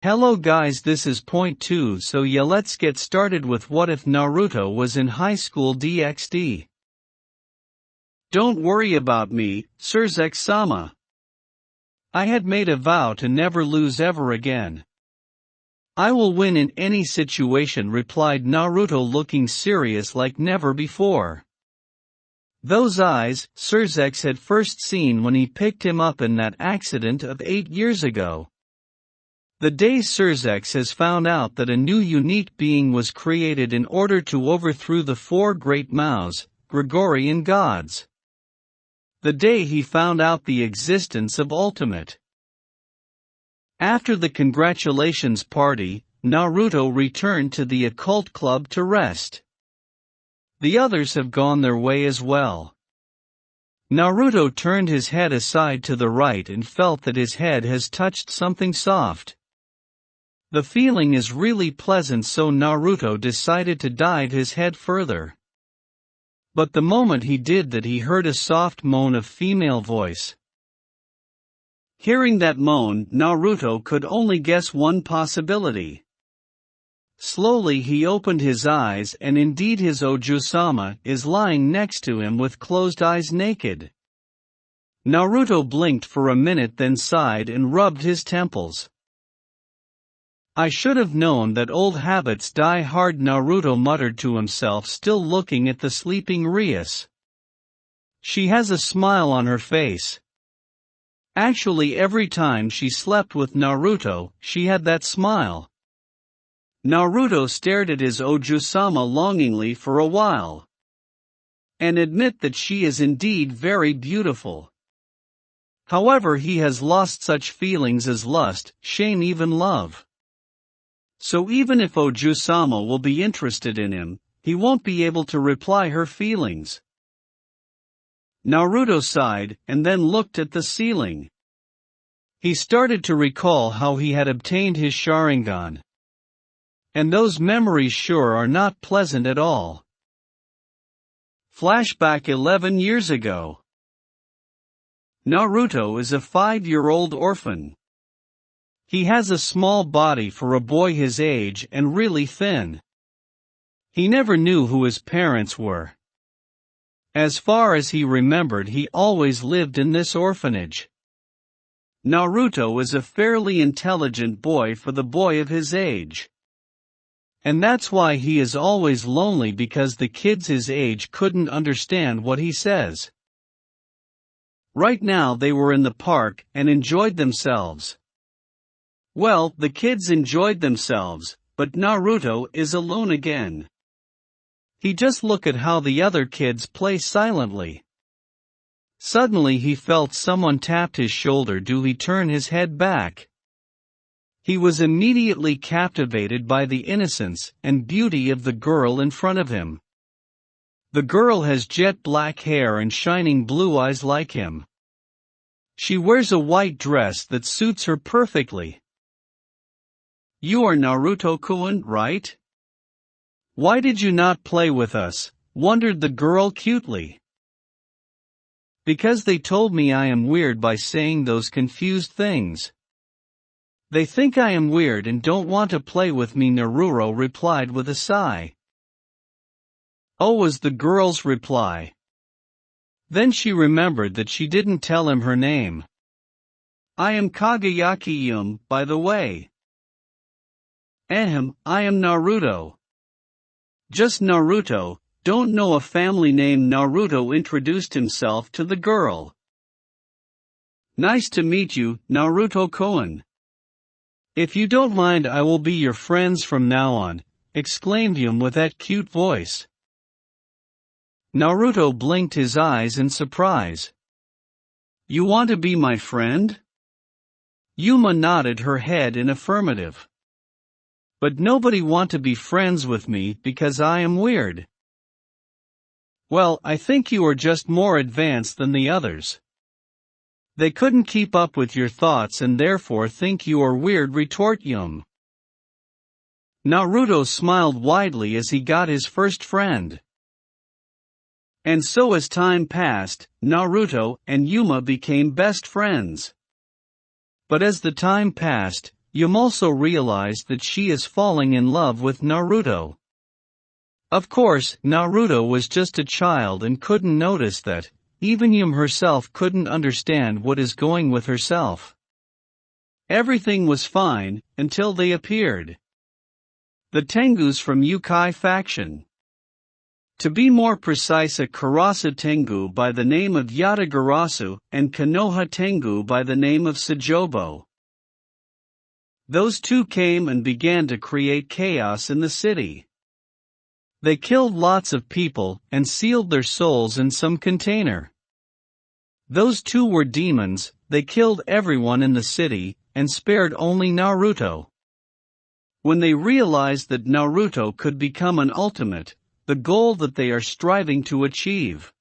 Hello guys, this is point 2, so yeah, let's get started with what if Naruto was in high school DxD. Don't worry about me, Surzek-sama. I had made a vow to never lose ever again. I will win in any situation, replied Naruto, looking serious like never before. Those eyes, Surzek had first seen when he picked him up in that accident of 8 years ago. The day Surzek has found out that a new unique being was created in order to overthrow the 4 great Maos, Gregorian gods. The day he found out the existence of Ultimate. After the congratulations party, Naruto returned to the occult club to rest. The others have gone their way as well. Naruto turned his head aside to the right and felt that his head has touched something soft. The feeling is really pleasant, so Naruto decided to dive his head further. But the moment he did that, he heard a soft moan of female voice. Hearing that moan, Naruto could only guess one possibility. Slowly he opened his eyes, and indeed his Oju-sama is lying next to him with closed eyes, naked. Naruto blinked for a minute, then sighed and rubbed his temples. I should have known that old habits die hard, Naruto muttered to himself, still looking at the sleeping Rias. She has a smile on her face. Actually, every time she slept with Naruto, she had that smile. Naruto stared at his Oju-sama longingly for a while. And admit that she is indeed very beautiful. However, he has lost such feelings as lust, shame, even love. So even if Oju-sama will be interested in him, he won't be able to reply her feelings. Naruto sighed, and then looked at the ceiling. He started to recall how he had obtained his Sharingan. And those memories sure are not pleasant at all. Flashback 11 years ago. Naruto is a 5-year-old orphan. He has a small body for a boy his age and really thin. He never knew who his parents were. As far as he remembered, he always lived in this orphanage. Naruto is a fairly intelligent boy for the boy of his age. And that's why he is always lonely, because the kids his age couldn't understand what he says. Right now they were in the park and enjoyed themselves. Well, the kids enjoyed themselves, but Naruto is alone again. He just looked at how the other kids play silently. Suddenly he felt someone tapped his shoulder. Do he turn his head back? He was immediately captivated by the innocence and beauty of the girl in front of him. The girl has jet black hair and shining blue eyes like him. She wears a white dress that suits her perfectly. You are Naruto-kun, right? Why did you not play with us? Wondered the girl cutely. Because they told me I am weird by saying those confused things. They think I am weird and don't want to play with me, Naruto replied with a sigh. Oh, was the girl's reply. Then she remembered that she didn't tell him her name. I am Kagayaki, by the way. Ahem, I am Naruto. Just Naruto, don't know a family name. Naruto introduced himself to the girl. Nice to meet you, Naruto-kun. If you don't mind, I will be your friends from now on, exclaimed Yum with that cute voice. Naruto blinked his eyes in surprise. You want to be my friend? Yuma nodded her head in affirmative. But nobody want to be friends with me because I am weird. Well, I think you are just more advanced than the others. They couldn't keep up with your thoughts and therefore think you are weird, retort Yum. Naruto smiled widely as he got his first friend. And so as time passed, Naruto and Yuma became best friends. But as the time passed, Yum also realized that she is falling in love with Naruto. Of course, Naruto was just a child and couldn't notice that. Even Yum herself couldn't understand what is going with herself. Everything was fine, until they appeared. The Tengus from Yukai faction. To be more precise, a Karasa Tengu by the name of Yatagarasu, and Konoha Tengu by the name of Sajobo. Those two came and began to create chaos in the city. They killed lots of people, and sealed their souls in some container. Those two were demons. They killed everyone in the city, and spared only Naruto. When they realized that Naruto could become an ultimate, the goal that they are striving to achieve.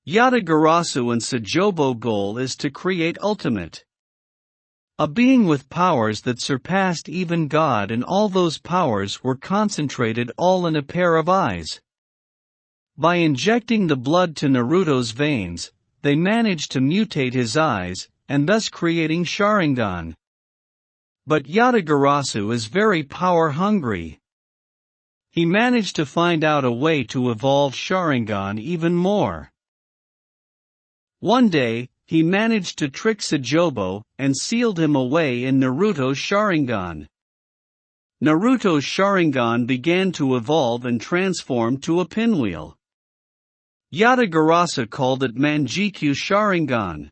Yatagarasu and Sajobo goal is to create ultimate. A being with powers that surpassed even God, and all those powers were concentrated all in a pair of eyes. By injecting the blood to Naruto's veins, they managed to mutate his eyes, and thus creating Sharingan. But Yatagarasu is very power hungry. He managed to find out a way to evolve Sharingan even more. One day, he managed to trick Sajobo, and sealed him away in Naruto's Sharingan. Naruto's Sharingan began to evolve and transform to a pinwheel. Yatagarasu called it Manjikyu Sharingan.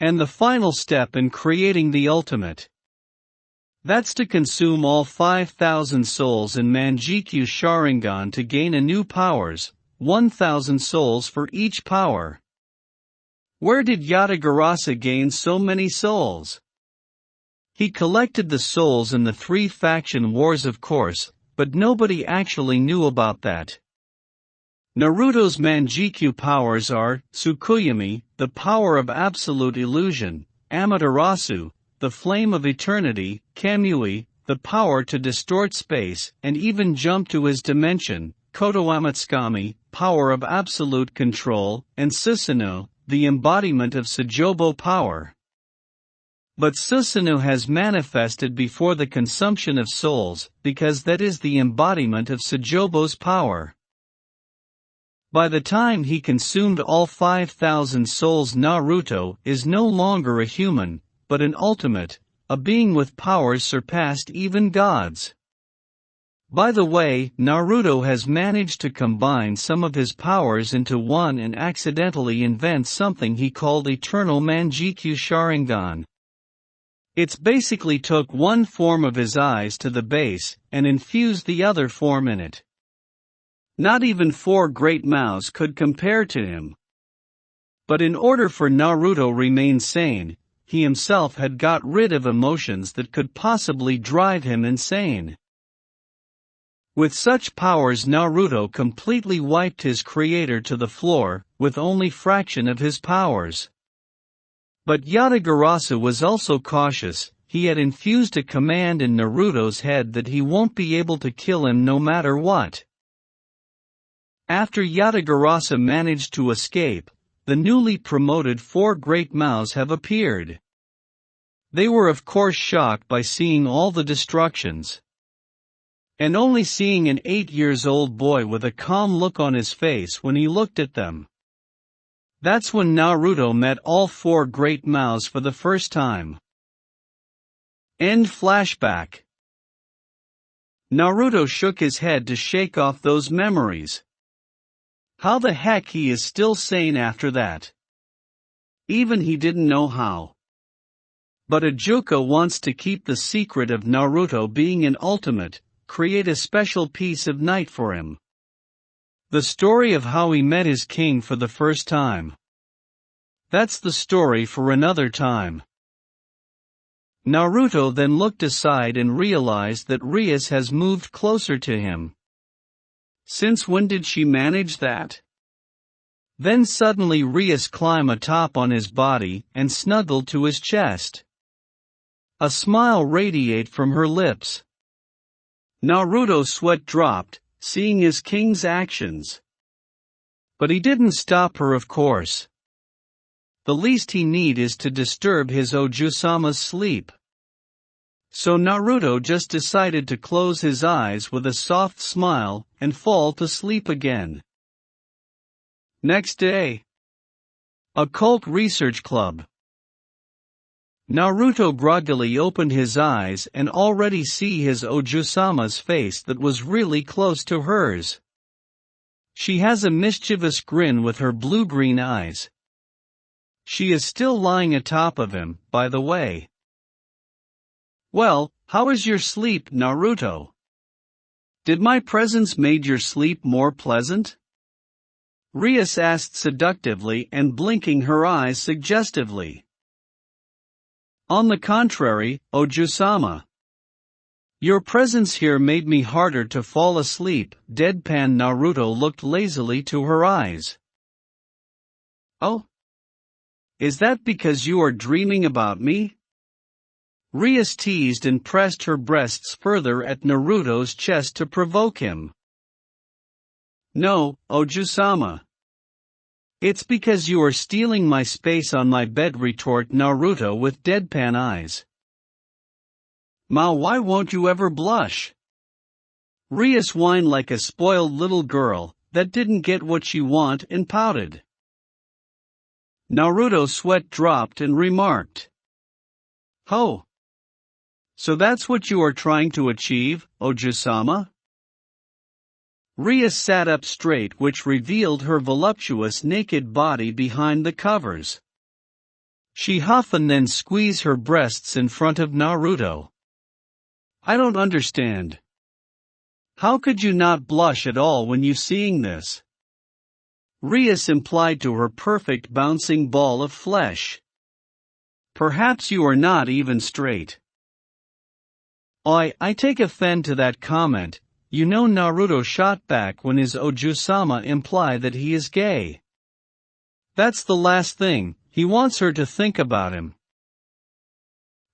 And the final step in creating the ultimate. That's to consume all 5,000 souls in Manjikyu Sharingan to gain a new powers, 1,000 souls for each power. Where did Yatagarasu gain so many souls? He collected the souls in the 3 faction wars, of course, but nobody actually knew about that. Naruto's Manjikyu powers are Tsukuyomi, the power of absolute illusion; Amaterasu, the flame of eternity; Kamui, the power to distort space and even jump to his dimension; Kotoamatsukami, power of absolute control; and Susanoo, the embodiment of Sajobo power. But Susanoo has manifested before the consumption of souls, because that is the embodiment of Sajobo's power. By the time he consumed all 5,000 souls, Naruto is no longer a human, but an ultimate, a being with powers surpassed even gods. By the way, Naruto has managed to combine some of his powers into one and accidentally invent something he called Eternal Manjikyu Sharingan. It's basically took one form of his eyes to the base, and infused the other form in it. Not even 4 great Maos could compare to him. But in order for Naruto remain sane, he himself had got rid of emotions that could possibly drive him insane. With such powers, Naruto completely wiped his creator to the floor, with only fraction of his powers. But Yatagarasu was also cautious. He had infused a command in Naruto's head that he won't be able to kill him no matter what. After Yatagarasu managed to escape, the newly promoted 4 great Maos have appeared. They were of course shocked by seeing all the destructions. And only seeing an 8-year-old boy with a calm look on his face when he looked at them. That's when Naruto met all 4 great Maos for the first time. End flashback. Naruto shook his head to shake off those memories. How the heck he is still sane after that? Even he didn't know how. But Ajuka wants to keep the secret of Naruto being an ultimate, create a special piece of night for him. The story of how he met his king for the first time. That's the story for another time. Naruto then looked aside and realized that Rias has moved closer to him. Since when did she manage that? Then suddenly Rias climbed atop on his body and snuggled to his chest. A smile radiated from her lips. Naruto's sweat dropped, seeing his king's actions. But he didn't stop her, of course. The least he need is to disturb his Ojusama's sleep. So Naruto just decided to close his eyes with a soft smile and fall to sleep again. Next day. Occult Research Club. Naruto groggily opened his eyes and already see his Oju-sama's face that was really close to hers. She has a mischievous grin with her blue-green eyes. She is still lying atop of him, by the way. Well, how is your sleep, Naruto? Did my presence made your sleep more pleasant? Rias asked seductively and blinking her eyes suggestively. On the contrary, Oju-sama. Your presence here made me harder to fall asleep. Deadpan Naruto looked lazily to her eyes. Oh? Is that because you are dreaming about me? Rias teased and pressed her breasts further at Naruto's chest to provoke him. No, Oju-sama. It's because you are stealing my space on my bed, retort Naruto with deadpan eyes. Ma, why won't you ever blush? Rias whined like a spoiled little girl that didn't get what she want and pouted. Naruto's sweat dropped and remarked. Ho! So that's what you are trying to achieve, Oju-sama? Rias sat up straight, which revealed her voluptuous naked body behind the covers. She huffed and then squeezed her breasts in front of Naruto. I don't understand. How could you not blush at all when you seeing this? Rias implied to her perfect bouncing ball of flesh. Perhaps you are not even straight. I take offense to that comment. You know, Naruto shot back when his Oju-sama implied that he is gay. That's the last thing he wants her to think about him.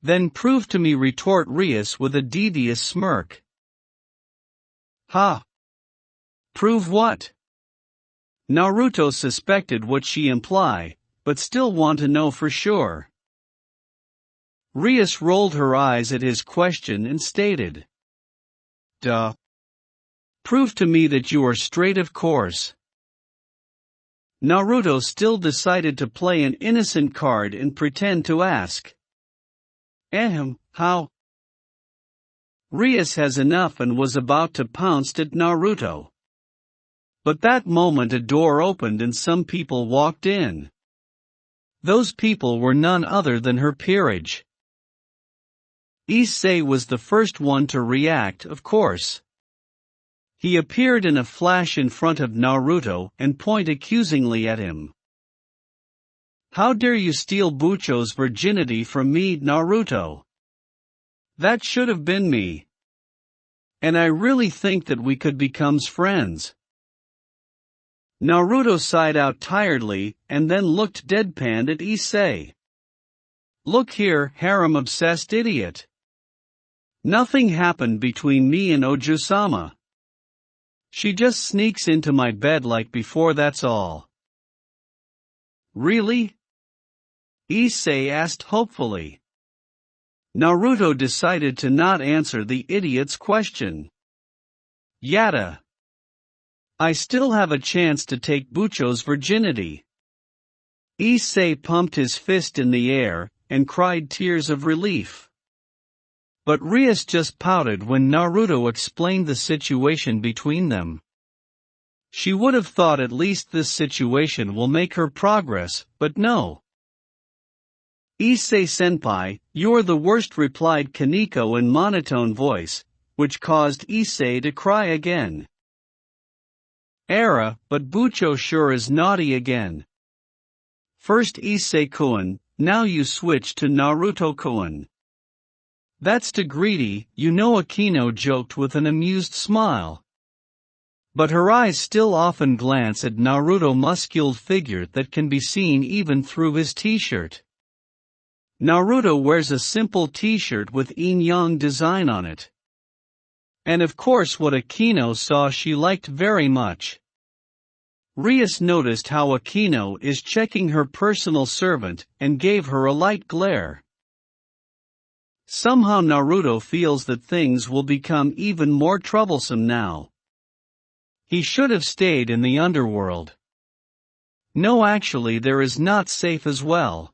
Then prove to me, retort Rias with a devious smirk. Ha! Prove what? Naruto suspected what she implied, but still want to know for sure. Rias rolled her eyes at his question and stated. Duh. Prove to me that you are straight, of course. Naruto still decided to play an innocent card and pretend to ask. How? Rias has enough and was about to pounce at Naruto. But that moment a door opened and some people walked in. Those people were none other than her peerage. Issei was the first one to react, of course. He appeared in a flash in front of Naruto and pointed accusingly at him. How dare you steal Bucho's virginity from me, Naruto? That should have been me. And I really think that we could become friends. Naruto sighed out tiredly and then looked deadpan at Issei. Look here, harem-obsessed idiot. Nothing happened between me and Oju-sama. She just sneaks into my bed like before, that's all. Really? Issei asked hopefully. Naruto decided to not answer the idiot's question. Yada. I still have a chance to take Bucho's virginity. Issei pumped his fist in the air and cried tears of relief. But Rias just pouted when Naruto explained the situation between them. She would have thought at least this situation will make her progress, but no. Issei-senpai, you're the worst, replied Kaneko in monotone voice, which caused Issei to cry again. But Bucho sure is naughty again. First Issei-kun, now you switch to Naruto-kun. That's too greedy, you know, Akino joked with an amused smile. But her eyes still often glance at Naruto's muscular figure that can be seen even through his t-shirt. Naruto wears a simple t-shirt with yin-yang design on it. And of course what Akino saw she liked very much. Rias noticed how Akino is checking her personal servant and gave her a light glare. Somehow Naruto feels that things will become even more troublesome now. He should have stayed in the underworld. No, actually there is not safe as well.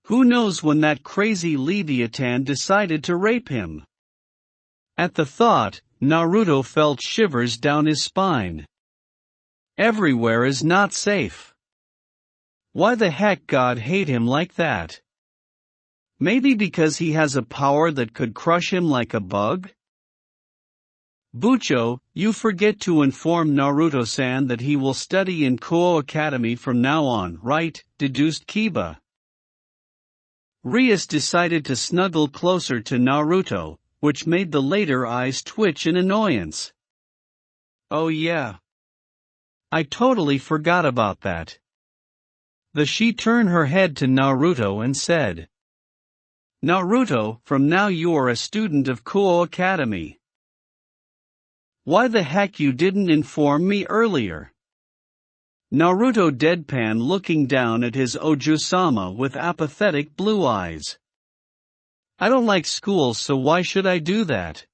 Who knows when that crazy Leviathan decided to rape him? At the thought, Naruto felt shivers down his spine. Everywhere is not safe. Why the heck God hate him like that? Maybe because he has a power that could crush him like a bug? Bucho, you forget to inform Naruto-san that he will study in Kuo Academy from now on, right? Deduced Kiba. Rias decided to snuggle closer to Naruto, which made the later eyes twitch in annoyance. Oh yeah. I totally forgot about that. She turned her head to Naruto and said, Naruto, from now you are a student of Kuo Academy. Why the heck you didn't inform me earlier? Naruto deadpan looking down at his Oju-sama with apathetic blue eyes. I don't like school, so why should I do that?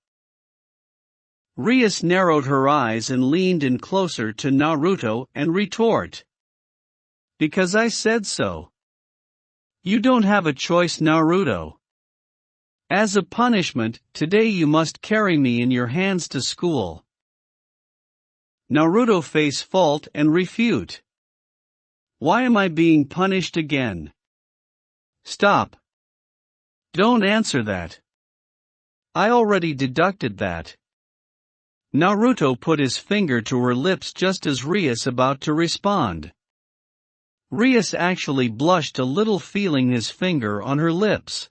Rias narrowed her eyes and leaned in closer to Naruto and retort. Because I said so. You don't have a choice, Naruto. As a punishment, today you must carry me in your hands to school. Naruto face fault and refute. Why am I being punished again? Stop. Don't answer that. I already deducted that. Naruto put his finger to her lips just as Rias about to respond. Rias actually blushed a little, feeling his finger on her lips.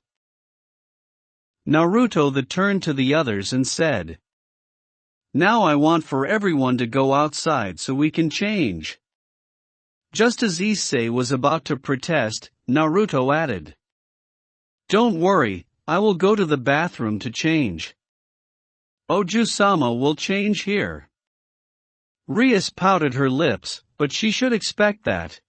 Naruto turned to the others and said, Now I want for everyone to go outside so we can change. Just as Issei was about to protest, Naruto added, Don't worry, I will go to the bathroom to change. Oju-sama will change here. Rias pouted her lips, but she should expect that.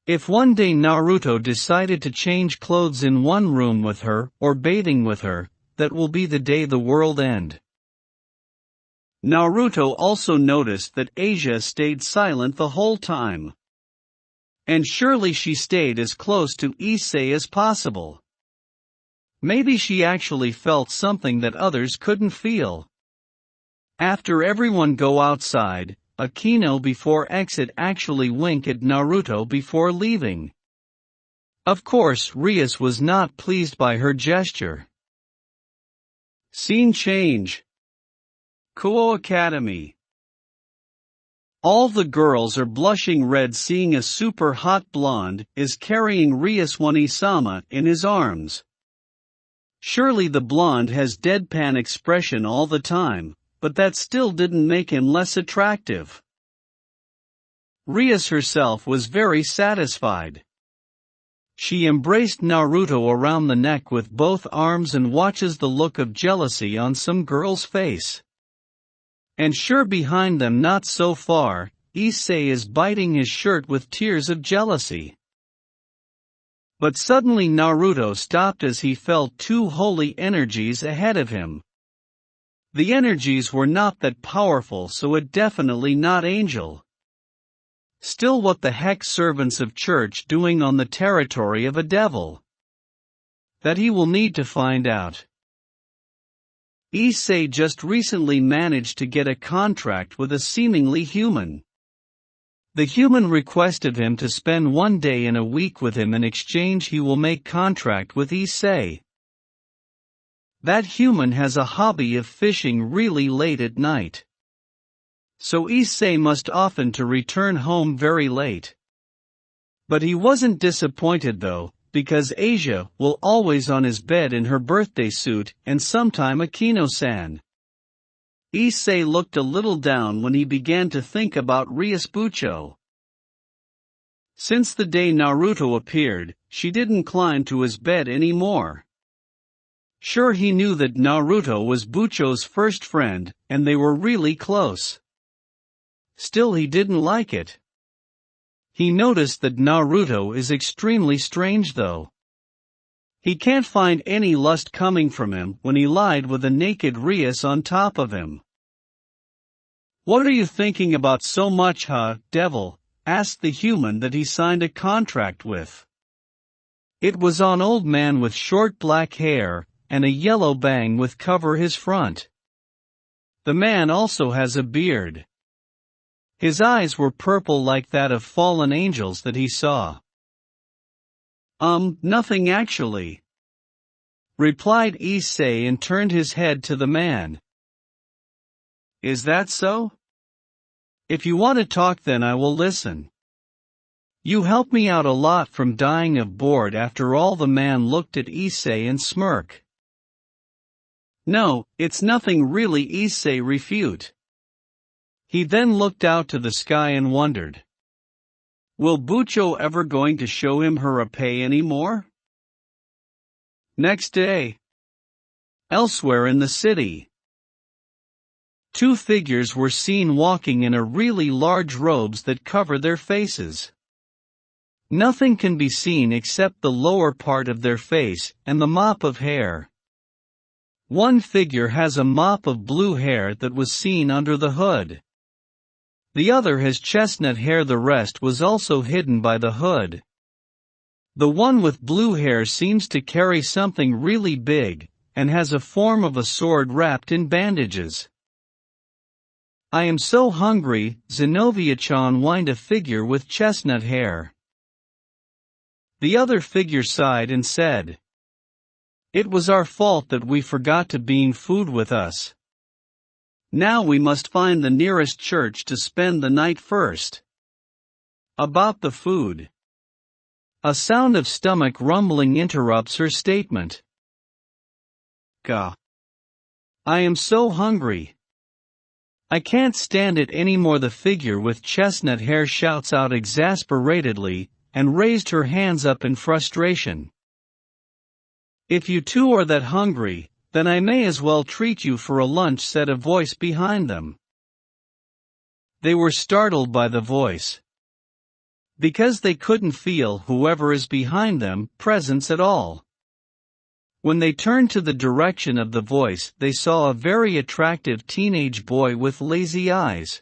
If one day Naruto decided to change clothes in one room with her, or bathing with her, that will be the day the world end. Naruto also noticed that Asia stayed silent the whole time. And surely she stayed as close to Issei as possible. Maybe she actually felt something that others couldn't feel. After everyone go outside, Akino before exit actually wink at Naruto before leaving. Of course Rias was not pleased by her gesture. Scene change. Kuo Academy. All the girls are blushing red, seeing a super hot blonde is carrying Rias Wanisama in his arms. Surely the blonde has deadpan expression all the time, but that still didn't make him less attractive. Rias herself was very satisfied. She embraced Naruto around the neck with both arms and watches the look of jealousy on some girl's face. And sure behind them not so far, Issei is biting his shirt with tears of jealousy. But suddenly Naruto stopped as he felt two holy energies ahead of him. The energies were not that powerful, so it definitely not angel. Still, what the heck servants of church doing on the territory of a devil? That he will need to find out. Issei just recently managed to get a contract with a seemingly human. The human requested him to spend one day in a week with him. In exchange he will make contract with Issei. That human has a hobby of fishing really late at night. So Issei must often to return home very late. But he wasn't disappointed though, because Asia will always on his bed in her birthday suit, and sometime Akino-san. Issei looked a little down when he began to think about Rias Bucho. Since the day Naruto appeared, she didn't climb to his bed anymore. Sure, he knew that Naruto was Bucho's first friend, and they were really close. Still, he didn't like it. He noticed that Naruto is extremely strange though. He can't find any lust coming from him when he lied with a naked Rias on top of him. What are you thinking about so much, huh, devil? Asked the human that he signed a contract with. It was an old man with short black hair, and a yellow bang with cover his front. The man also has a beard. His eyes were purple like that of fallen angels that he saw. Nothing actually, replied Issei and turned his head to the man. Is that so? If you want to talk then I will listen. You helped me out a lot from dying of bored. After all, the man looked at Issei and smirked. No, it's nothing really, Issei refute. He then looked out to the sky and wondered. Will Bucho ever going to show him her pay anymore? Next day. Elsewhere in the city. Two figures were seen walking in a really large robes that cover their faces. Nothing can be seen except the lower part of their face and the mop of hair. One figure has a mop of blue hair that was seen under the hood. The other has chestnut hair, the rest was also hidden by the hood. The one with blue hair seems to carry something really big, and has a form of a sword wrapped in bandages. I am so hungry, Zenobia-chan whined a figure with chestnut hair. The other figure sighed and said, It was our fault that we forgot to bring food with us. Now we must find the nearest church to spend the night first. About the food. A sound of stomach rumbling interrupts her statement. Gah. I am so hungry. I can't stand it anymore. The figure with chestnut hair shouts out exasperatedly, and raised her hands up in frustration. If you two are that hungry, then I may as well treat you for a lunch, said a voice behind them. They were startled by the voice. Because they couldn't feel whoever is behind them presence at all. When they turned to the direction of the voice, they saw a very attractive teenage boy with lazy eyes.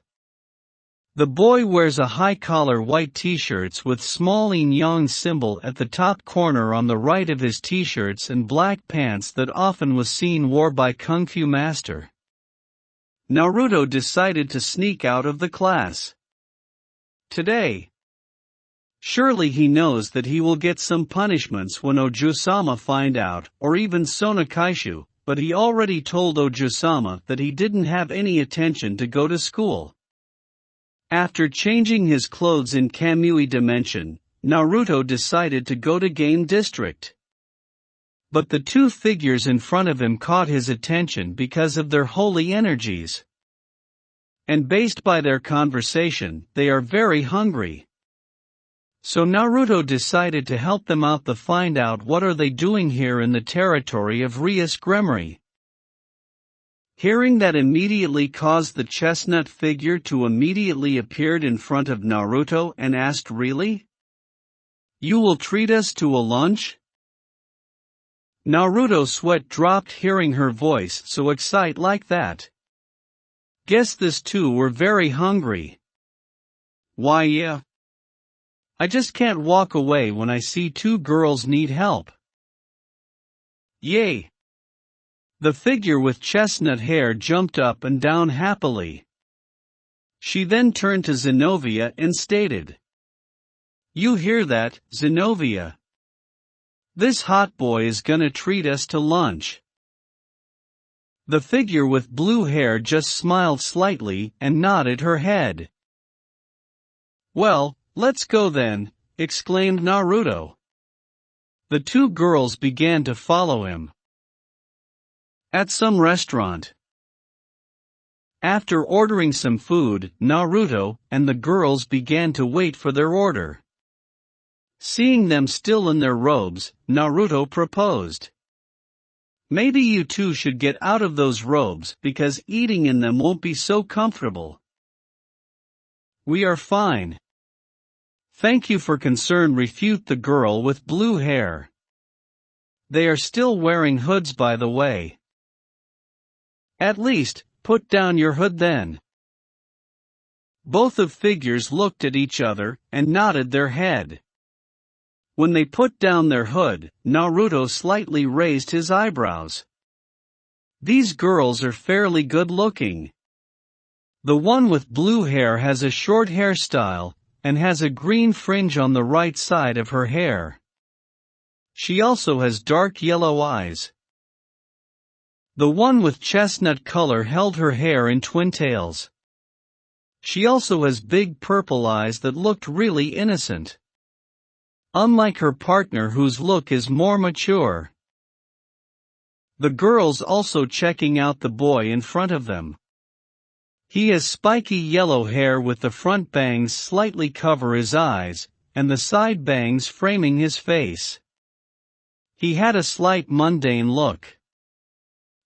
The boy wears a high-collar white t-shirts with small yin yang symbol at the top corner on the right of his t-shirts and black pants that often was seen wore by Kung Fu master. Naruto decided to sneak out of the class. Today. Surely he knows that he will get some punishments when Oju-sama find out, or even Sona Kaishu, but he already told Oju-sama that he didn't have any attention to go to school. After changing his clothes in Kamui Dimension, Naruto decided to go to Game District. But the two figures in front of him caught his attention because of their holy energies. And based by their conversation, they are very hungry. So Naruto decided to help them out to find out what are they doing here in the territory of Rias Gremory. Hearing that immediately caused the chestnut figure to immediately appeared in front of Naruto and asked, Really? You will treat us to a lunch? Naruto's sweat dropped hearing her voice so excited like that. Guess this too were very hungry. Why yeah. I just can't walk away when I see two girls need help. Yay! The figure with chestnut hair jumped up and down happily. She then turned to Zenobia and stated, You hear that, Zenobia? This hot boy is gonna treat us to lunch. The figure with blue hair just smiled slightly and nodded her head. Well, let's go then, exclaimed Naruto. The two girls began to follow him. At some restaurant. After ordering some food, Naruto and the girls began to wait for their order. Seeing them still in their robes, Naruto proposed. Maybe you two should get out of those robes because eating in them won't be so comfortable. We are fine. Thank you for concern, refute the girl with blue hair. They are still wearing hoods, by the way. At least, put down your hood then. Both of figures looked at each other, and nodded their head. When they put down their hood, Naruto slightly raised his eyebrows. These girls are fairly good looking. The one with blue hair has a short hairstyle, and has a green fringe on the right side of her hair. She also has dark yellow eyes. The one with chestnut color held her hair in twin tails. She also has big purple eyes that looked really innocent. Unlike her partner, whose look is more mature. The girls also checking out the boy in front of them. He has spiky yellow hair with the front bangs slightly cover his eyes, and the side bangs framing his face. He had a slight mundane look.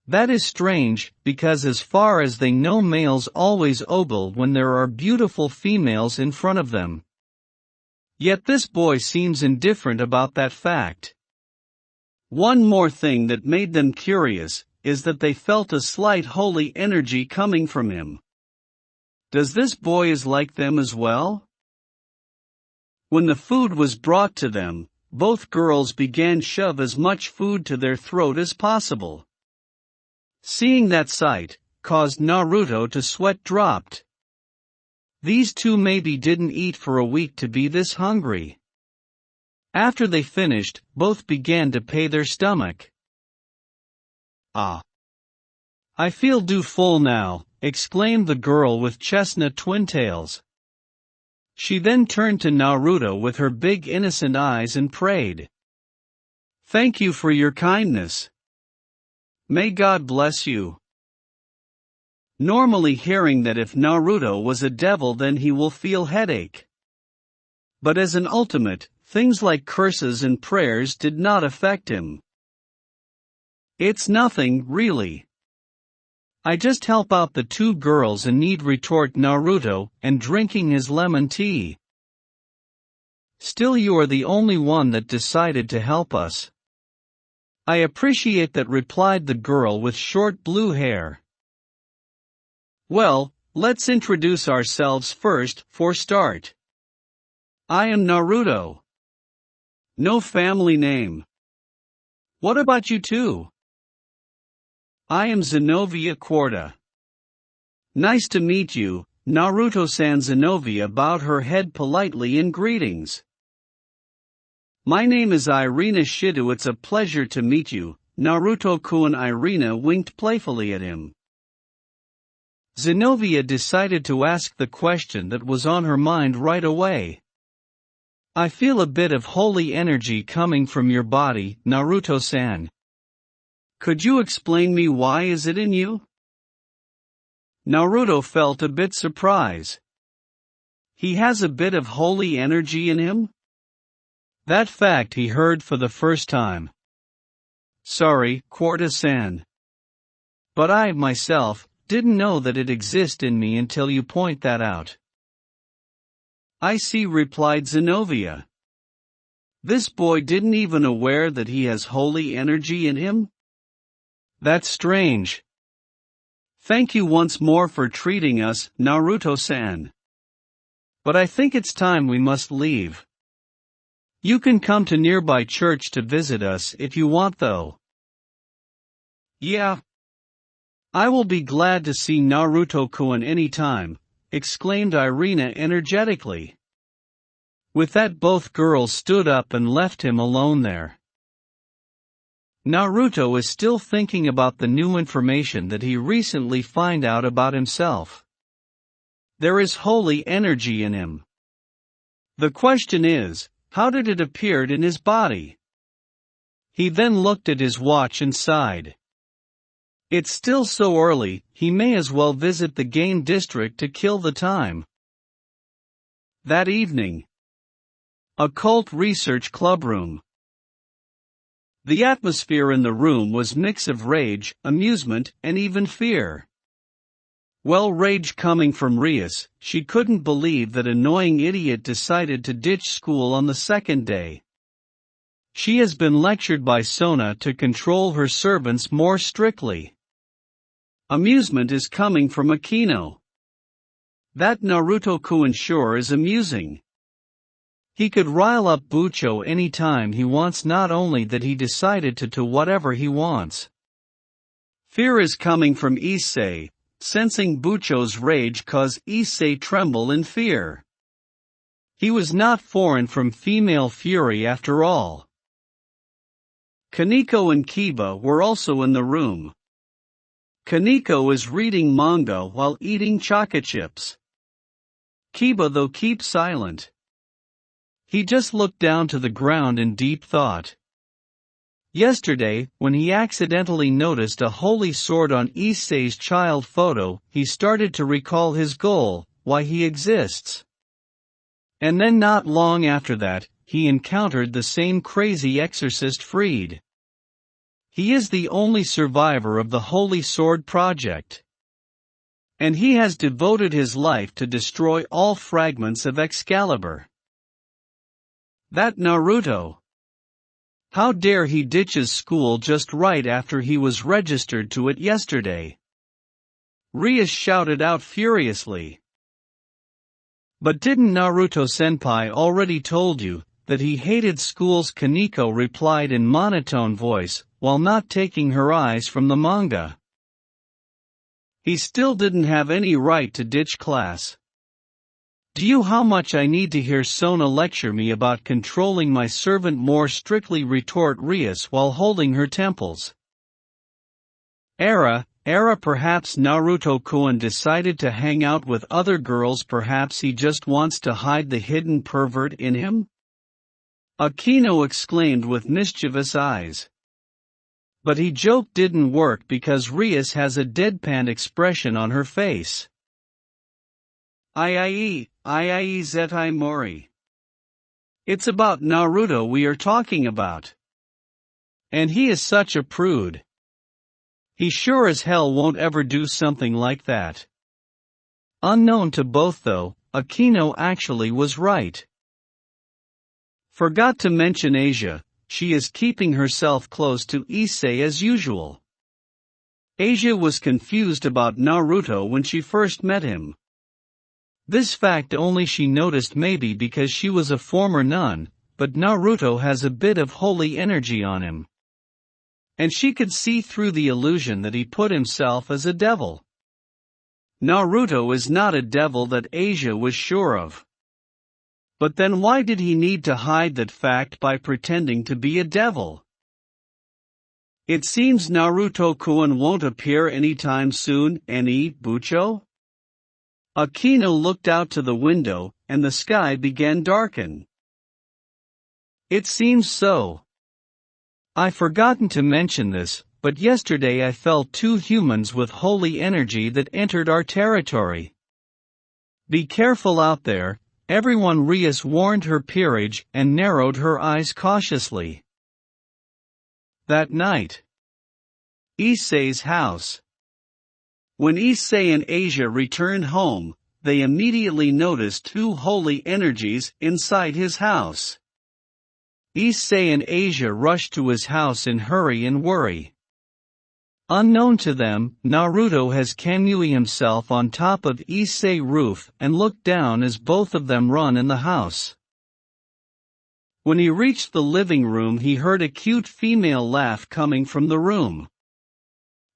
That is strange, because as far as they know, males always ogle when there are beautiful females in front of them. Yet this boy seems indifferent about that fact. One more thing that made them curious is that they felt a slight holy energy coming from him. Does this boy is like them as well? When the food was brought to them, both girls began shove as much food to their throat as possible. Seeing that sight caused Naruto to sweat dropped. These two maybe didn't eat for a week to be this hungry. After they finished, both began to pay their stomach. "Ah, I feel full now," exclaimed the girl with chestnut twin tails. She then turned to Naruto with her big innocent eyes and prayed, "Thank you for your kindness. May God bless you." Normally hearing that if Naruto was a devil then he will feel headache. But as an ultimate, things like curses and prayers did not affect him. "It's nothing, really. I just help out the two girls in need," retort Naruto, and drinking his lemon tea. "Still, you are the only one that decided to help us." "I appreciate that," replied the girl with short blue hair. "Well, let's introduce ourselves first, for start. I am Naruto. No family name. What about you two?" "I am Zenobia Quarta." "Nice to meet you, Naruto-san." Zenobia bowed her head politely in greetings. "My name is Irina Shido." "It's a pleasure to meet you, Naruto-kun." Irina winked playfully at him. Zenobia decided to ask the question that was on her mind right away. "I feel a bit of holy energy coming from your body, Naruto-san. Could you explain me why is it in you?" Naruto felt a bit surprised. He has a bit of holy energy in him? That fact he heard for the first time. "Sorry, Quarta-san. But I, myself, didn't know that it exists in me until you point that out." "I see," replied Zenobia. "This boy didn't even aware that he has holy energy in him? That's strange. Thank you once more for treating us, Naruto-san. But I think it's time we must leave. You can come to nearby church to visit us if you want though." "Yeah. I will be glad to see Naruto-kun any time," exclaimed Irina energetically. With that, both girls stood up and left him alone there. Naruto is still thinking about the new information that he recently found out about himself. There is holy energy in him. The question is, how did it appear in his body? He then looked at his watch and sighed. It's still so early, he may as well visit the game district to kill the time. That evening. Occult Research Club room. The atmosphere in the room was mix of rage, amusement, and even fear. Well, rage coming from Rias. She couldn't believe that annoying idiot decided to ditch school on the second day. She has been lectured by Sona to control her servants more strictly. Amusement is coming from Akino. That Naruto-kun sure is amusing. He could rile up Bucho any time he wants, not only that he decided to do whatever he wants. Fear is coming from Issei, sensing Bucho's rage cause Issei tremble in fear. He was not foreign from female fury after all. Kaneko and Kiba were also in the room. Kaneko is reading manga while eating chocolate chips. Kiba though keeps silent. He just looked down to the ground in deep thought. Yesterday, when he accidentally noticed a holy sword on Issei's child photo, he started to recall his goal, why he exists. And then not long after that, he encountered the same crazy exorcist Freed. He is the only survivor of the Holy Sword project. And he has devoted his life to destroy all fragments of Excalibur. That Naruto. How dare he ditches school just right after he was registered to it yesterday? Rias shouted out furiously. But didn't Naruto-senpai already told you that he hated schools? Kaneko replied in monotone voice, while not taking her eyes from the manga. He still didn't have any right to ditch class. Do you how much I need to hear Sona lecture me about controlling my servant more strictly? Retort Rias while holding her temples. Era perhaps Naruto-kun decided to hang out with other girls, perhaps he just wants to hide the hidden pervert in him? Akino exclaimed with mischievous eyes. But his joke didn't work because Rias has a deadpan expression on her face. Iie zetai mori. It's about Naruto we are talking about. And he is such a prude. He sure as hell won't ever do something like that. Unknown to both though, Akino actually was right. Forgot to mention Asia, she is keeping herself close to Issei as usual. Asia was confused about Naruto when she first met him. This fact only she noticed maybe because she was a former nun, but Naruto has a bit of holy energy on him. And she could see through the illusion that he put himself as a devil. Naruto is not a devil, that Asia was sure of. But then why did he need to hide that fact by pretending to be a devil? It seems Naruto-kun won't appear anytime soon, Bucho? Akino looked out to the window, and the sky began darken. It seems so. I've forgotten to mention this, but yesterday I felt 2 humans with holy energy that entered our territory. Be careful out there, everyone. Rias warned her peerage and narrowed her eyes cautiously. That night. Issei's house. When Issei and Asia returned home, they immediately noticed 2 holy energies inside his house. Issei and Asia rushed to his house in hurry and worry. Unknown to them, Naruto has Kamui himself on top of Issei's roof and looked down as both of them run in the house. When he reached the living room, he heard a cute female laugh coming from the room.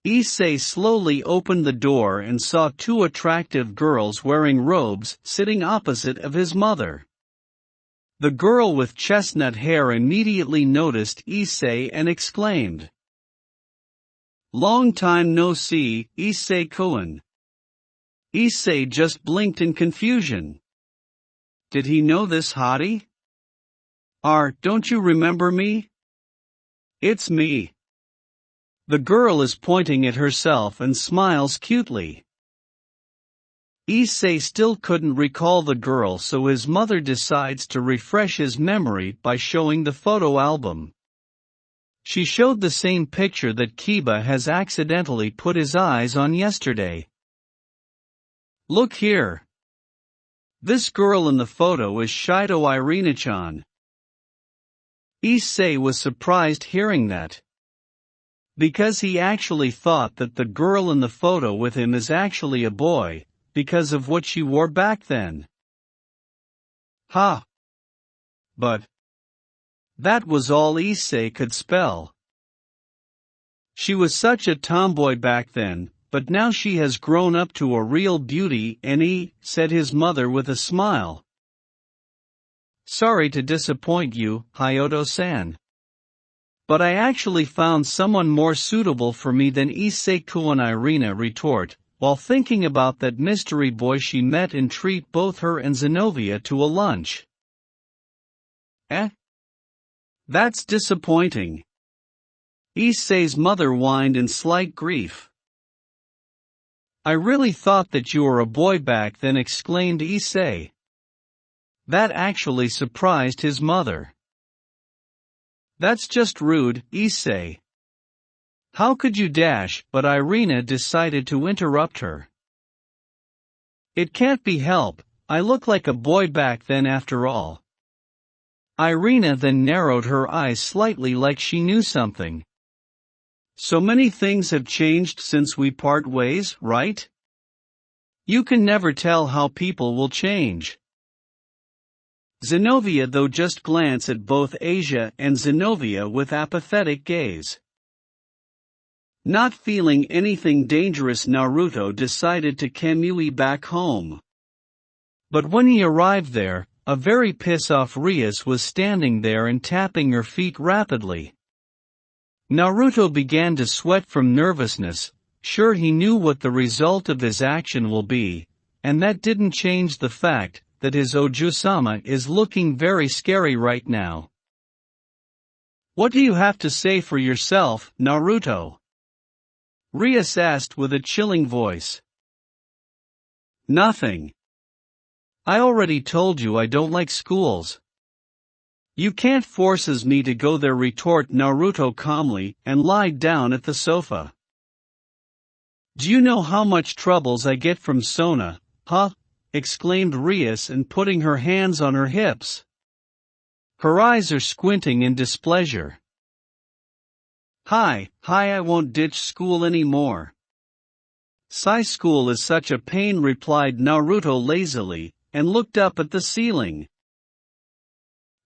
Issei slowly opened the door and saw 2 attractive girls wearing robes sitting opposite of his mother. The girl with chestnut hair immediately noticed Issei and exclaimed, "Long time no see, Issei-kun." Issei just blinked in confusion. Did he know this hottie? Don't you remember me? It's me. The girl is pointing at herself and smiles cutely. Issei still couldn't recall the girl, so his mother decides to refresh his memory by showing the photo album. She showed the same picture that Kiba has accidentally put his eyes on yesterday. Look here. This girl in the photo is Shido Irina-chan. Issei was surprised hearing that. Because he actually thought that the girl in the photo with him is actually a boy, because of what she wore back then. Ha! But that was all Issei could spell. She was such a tomboy back then, but now she has grown up to a real beauty, said his mother with a smile. Sorry to disappoint you, Hyoto-san. But I actually found someone more suitable for me than Issei-kun, Irina retort, while thinking about that mystery boy she met and treat both her and Zenovia to a lunch. That's disappointing. Issei's mother whined in slight grief. I really thought that you were a boy back then, exclaimed Issei. That actually surprised his mother. That's just rude, Issei. How could you dash? But Irina decided to interrupt her. It can't be helped, I look like a boy back then after all. Irina then narrowed her eyes slightly like she knew something. So many things have changed since we part ways, right? You can never tell how people will change. Zenovia though just glanced at both Asia and Zenovia with apathetic gaze. Not feeling anything dangerous, Naruto decided to Kamui back home. But when he arrived there, a very piss-off Rias was standing there and tapping her feet rapidly. Naruto began to sweat from nervousness, sure he knew what the result of his action will be, and that didn't change the fact that his Oju-sama is looking very scary right now. What do you have to say for yourself, Naruto? Rias asked with a chilling voice. Nothing. I already told you I don't like schools. You can't forces me to go there, retort Naruto calmly, and lied down at the sofa. Do you know how much troubles I get from Sona, huh? Exclaimed Rias, and putting her hands on her hips. Her eyes are squinting in displeasure. Hi, I won't ditch school anymore. School is such a pain, replied Naruto lazily, and looked up at the ceiling.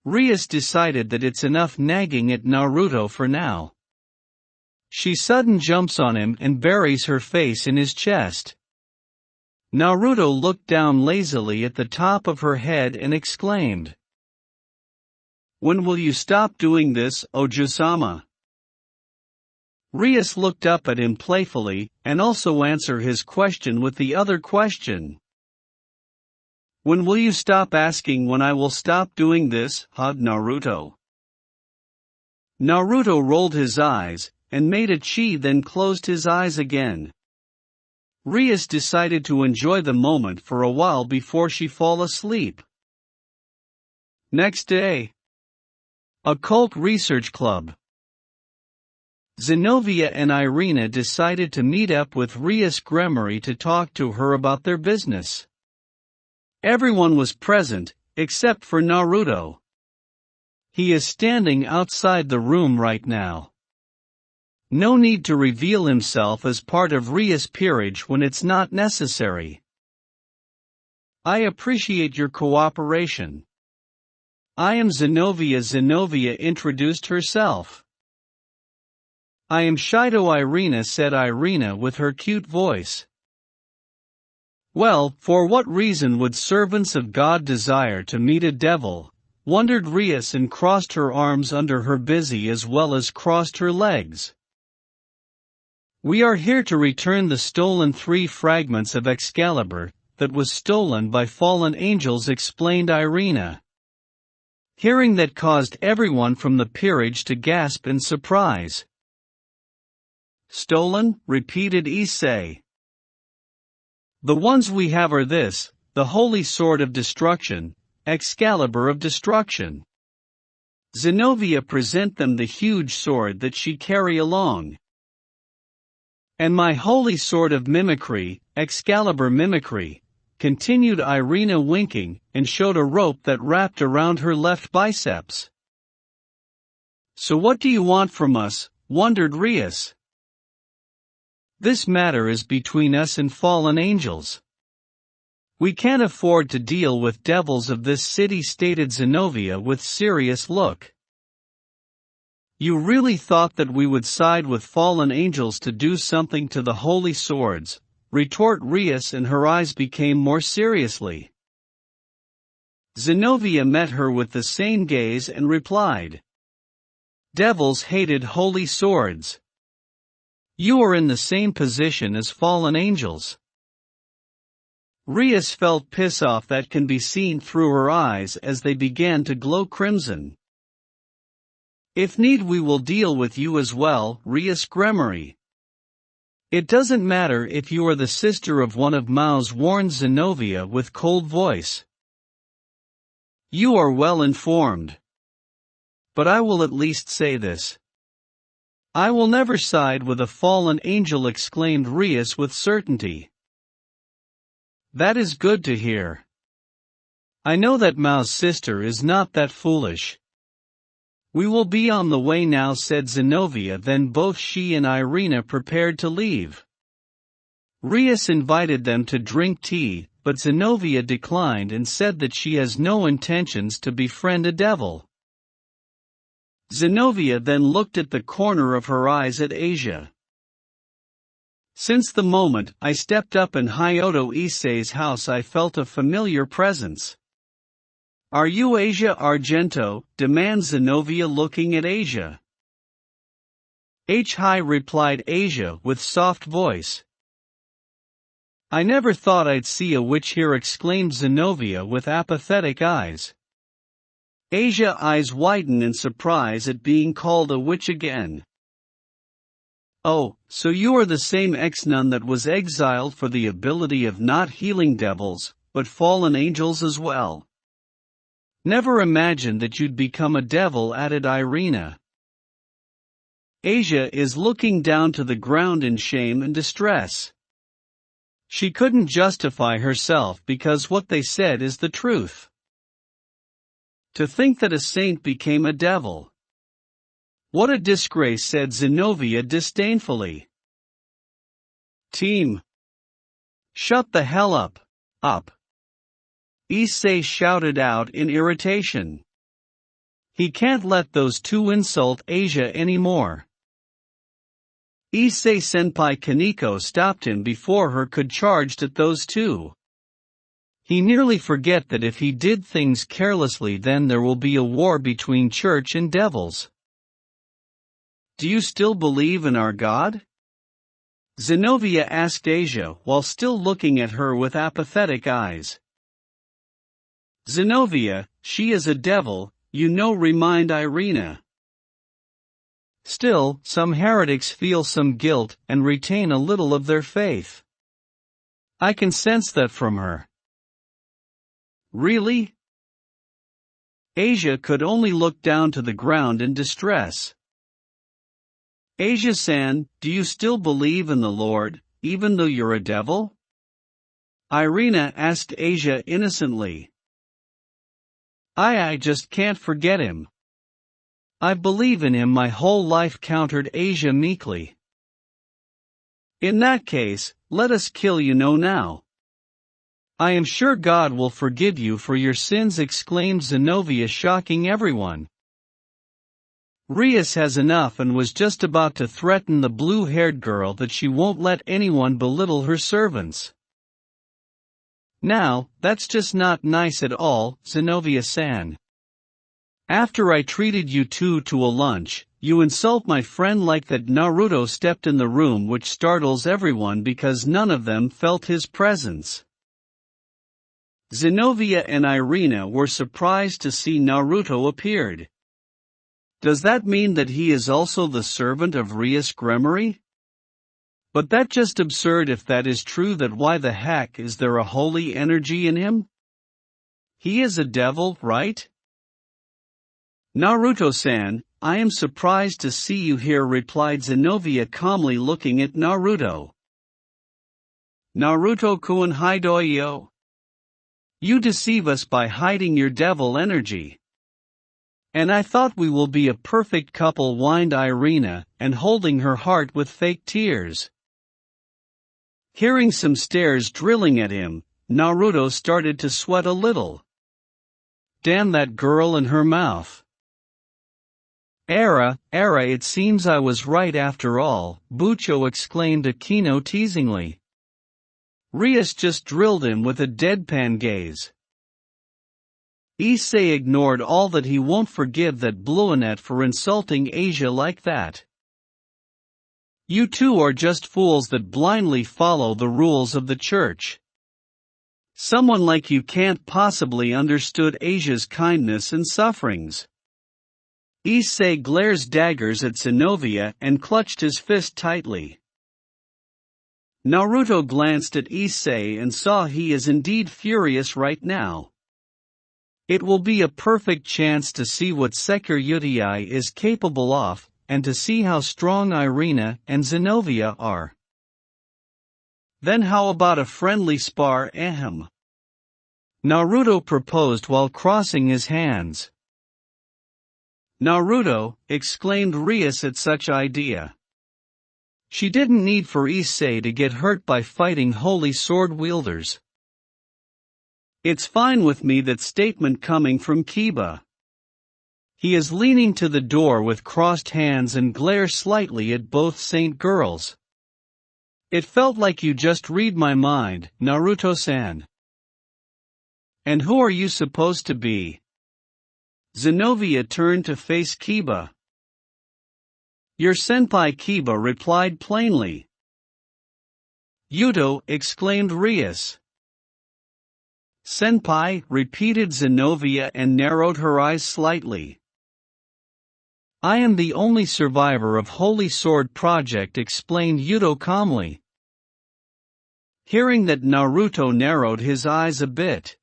Rias decided that it's enough nagging at Naruto for now. She sudden jumps on him and buries her face in his chest. Naruto looked down lazily at the top of her head and exclaimed. When will you stop doing this, Oju-sama? Rias looked up at him playfully, and also answered his question with the other question. When will you stop asking when I will stop doing this, huh, Naruto? Naruto rolled his eyes, and made a chi, then closed his eyes again. Rias decided to enjoy the moment for a while before she fall asleep. Next day. Occult Research Club. Zenovia and Irina decided to meet up with Rias Gremory to talk to her about their business. Everyone was present, except for Naruto. He is standing outside the room right now. No need to reveal himself as part of Rias' peerage when it's not necessary. I appreciate your cooperation. I am Zenovia. Zenovia introduced herself. I am Shido, Irina said Irina with her cute voice. Well, for what reason would servants of God desire to meet a devil? Wondered Rias, and crossed her arms under her busy as well as crossed her legs. We are here to return the stolen 3 fragments of Excalibur that was stolen by fallen angels, explained Irina. Hearing that caused everyone from the peerage to gasp in surprise. Stolen? Repeated Issei. The ones we have are this, the Holy Sword of Destruction, Excalibur of Destruction. Zenovia present them the huge sword that she carry along. And my Holy Sword of Mimicry, Excalibur Mimicry, continued Irina winking, and showed a rope that wrapped around her left biceps. So what do you want from us? Wondered Rias. This matter is between us and fallen angels. We can't afford to deal with devils of this city, stated Zenobia with serious look. You really thought that we would side with fallen angels to do something to the holy swords, retort Rias, and her eyes became more seriously. Zenobia met her with the same gaze and replied. Devils hated holy swords. You are in the same position as fallen angels. Rias felt piss off that can be seen through her eyes as they began to glow crimson. If need, we will deal with you as well, Rias Gremory. It doesn't matter if you are the sister of one of Mao's, warned Zenobia with cold voice. You are well informed. But I will at least say this. I will never side with a fallen angel, exclaimed Rias with certainty. That is good to hear. I know that Mao's sister is not that foolish. We will be on the way now, said Zenobia. Then both she and Irina prepared to leave. Rias invited them to drink tea, but Zenobia declined and said that she has no intentions to befriend a devil. Zenobia then looked at the corner of her eyes at Asia. Since the moment I stepped up in Hayato Issei's house, I felt a familiar presence. Are you Asia Argento? Demands Zenobia, looking at Asia. Hi, replied Asia with soft voice. I never thought I'd see a witch here, exclaimed Zenobia with apathetic eyes. Asia's eyes widened in surprise at being called a witch again. Oh, so you are the same ex-nun that was exiled for the ability of not healing devils, but fallen angels as well. Never imagined that you'd become a devil, added Irina. Asia is looking down to the ground in shame and distress. She couldn't justify herself because what they said is the truth. To think that a saint became a devil. What a disgrace, said Zenobia disdainfully. Team. Shut the hell up. Issei shouted out in irritation. He can't let those two insult Asia anymore. Issei Senpai Kaneko stopped him before her could charge at those two. He nearly forget that if he did things carelessly, then there will be a war between church and devils. Do you still believe in our God? Zenobia asked Asia while still looking at her with apathetic eyes. Zenobia, she is a devil, you know, remind Irina. Still, some heretics feel some guilt and retain a little of their faith. I can sense that from her. Really? Asia could only look down to the ground in distress. Asia-san, do you still believe in the Lord, even though you're a devil? Irina asked Asia innocently. I just can't forget him. I believe in him my whole life, countered Asia meekly. In that case, let us kill you now. I am sure God will forgive you for your sins, exclaimed Zenobia, shocking everyone. Rias has enough and was just about to threaten the blue-haired girl that she won't let anyone belittle her servants. Now, that's just not nice at all, Zenobia-san. After I treated you two to a lunch, you insult my friend like that. Naruto stepped in the room, which startles everyone because none of them felt his presence. Zenobia and Irina were surprised to see Naruto appeared. Does that mean that he is also the servant of Rias Gremory? But that's just absurd. If that is true, that why the heck is there a holy energy in him? He is a devil, right? Naruto-san, I am surprised to see you here, replied Zenobia calmly, looking at Naruto. Naruto-kun hidoyo. You deceive us by hiding your devil energy. And I thought we will be a perfect couple, whined Irina, and holding her heart with fake tears. Hearing some stares drilling at him, Naruto started to sweat a little. Damn that girl and her mouth. Era, it seems I was right after all, Bucho exclaimed Akino teasingly. Rias just drilled him with a deadpan gaze. Issei ignored all that. He won't forgive that Bluenet for insulting Asia like that. You two are just fools that blindly follow the rules of the church. Someone like you can't possibly understood Asia's kindness and sufferings. Issei glares daggers at Zenobia and clutched his fist tightly. Naruto glanced at Issei and saw he is indeed furious right now. It will be a perfect chance to see what Sekiryu is capable of, and to see how strong Irina and Zenobia are. Then how about a friendly spar, ahem? Naruto proposed while crossing his hands. Naruto, exclaimed Rias at such idea. She didn't need for Issei to get hurt by fighting holy sword wielders. It's fine with me. That statement coming from Kiba. He is leaning to the door with crossed hands and glares slightly at both saint girls. It felt like you just read my mind, Naruto-san. And who are you supposed to be? Zenobia turned to face Kiba. Your senpai, Kiba replied plainly. Yuto, exclaimed Rias. Senpai, repeated Zenobia and narrowed her eyes slightly. I am the only survivor of Holy Sword Project, explained Yuto calmly. Hearing that, Naruto narrowed his eyes a bit.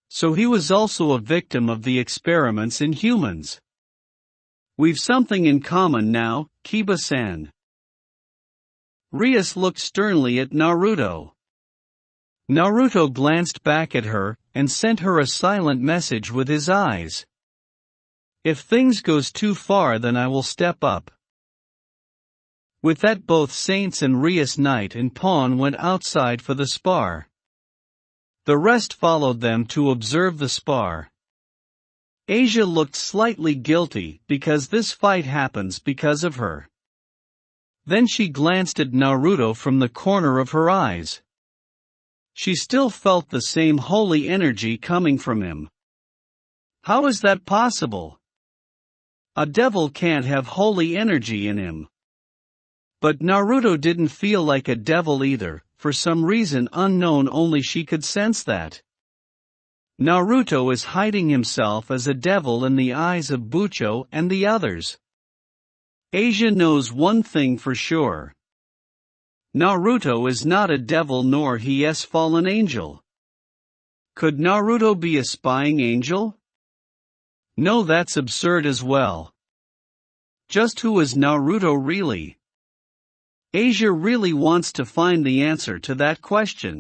So he was also a victim of the experiments in humans. We've something in common now, Kiba-san. Rias looked sternly at Naruto. Naruto glanced back at her, and sent her a silent message with his eyes. If things goes too far, then I will step up. With that, both Saints and Rias Knight and Pawn went outside for the spar. The rest followed them to observe the spar. Asia looked slightly guilty because this fight happens because of her. Then she glanced at Naruto from the corner of her eyes. She still felt the same holy energy coming from him. How is that possible? A devil can't have holy energy in him. But Naruto didn't feel like a devil either. For some reason unknown, only she could sense that. Naruto is hiding himself as a devil in the eyes of Bucho and the others. Asia knows one thing for sure. Naruto is not a devil, nor he is fallen angel. Could Naruto be a spying angel? No, that's absurd as well. Just who is Naruto really? Asia really wants to find the answer to that question.